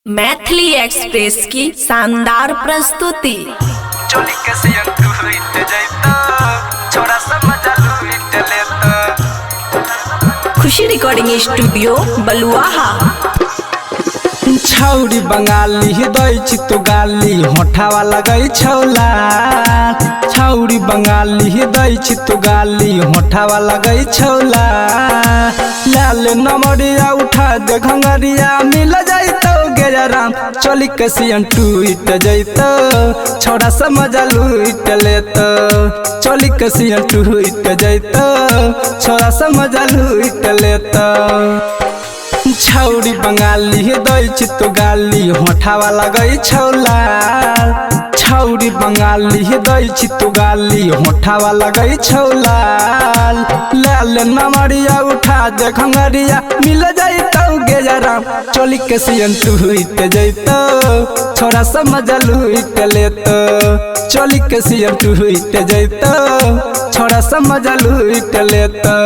Maithili express की शानदार प्रस्तुति। खुशी रिकॉर्डिंग स्टूडियो बलुआहा। छौरी बंगाली दै चित्तो गाली होठावा लगै छौला। छौरी बंगाली दै चित्तो गाली होठावा लगै छौला। लाल नमरिया उठा दे घंगरिया मिल जैतो गेराम चली कसियन टूट जैतो छोड़ा समझ लूट लेतो। चली कसियन टूट जैतो छोड़ा समझ लूट लेतो। छौरी बंगाली दै चित्तो गाली होठावा लगै छौला। छौरी बंगाली दै चित्तो गाली होठावा लगै छौला। लाल नमरिया उठा दे घंगरिया मिल जैतो गेराम चली कसियन टूट जैतो छोड़ा समझ लूट लेतो। चली कसियन टूट जैतो छोड़ा समझ लूट लेतो।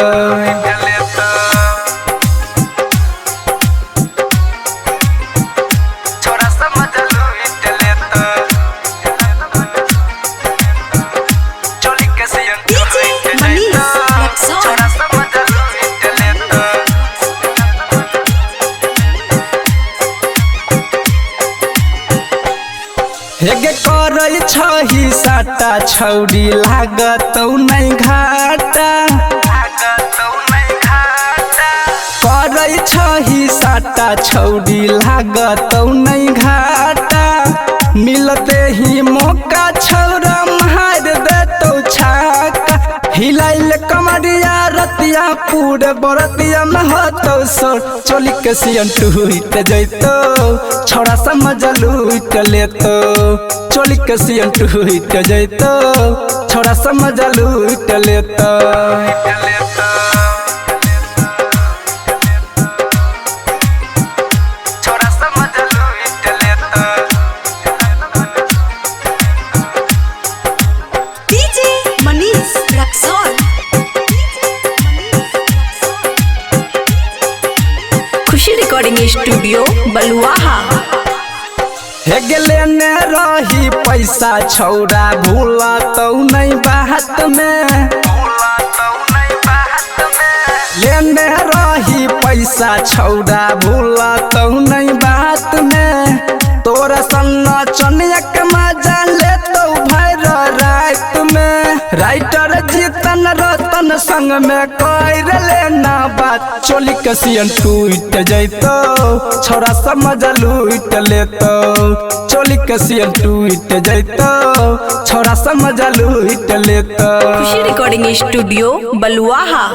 हेगे करै छही साटा छौरी लागतौ नै घाटा। करै छही साटा छौरी लागतौ नै घाटा। मिलते ही मौका छौरा मार देतौ छाका। हिलाइल कमरिया रतिया पूरे बरतिया महतौ सोर चोली कसियन टूट जैतो छोड़ा समझ लूट लेतो। चोली कसियन टूट जैतो छोड़ा समझ लूट लेतो। खुशी रिकॉर्डिंग स्टूडियो बलुआहा। हेगे लेने रही पैसा छौरा भूलतौ नै बात में। लेने रही पैसा छौरा भूलतौ नै बात में। तोरा सन्ना चनिया के मजा लेतौ भैर रात में। राइटर जीतन रतन संग में कर लेना बात चोली कसियन टूट जैतो छोड़ा समझ लूट लेतो। चोली कसियन टूट जैतो छोड़ा समझ लूट लेतो। खुशी रिकॉर्डिंग स्टूडियो बलुआहा।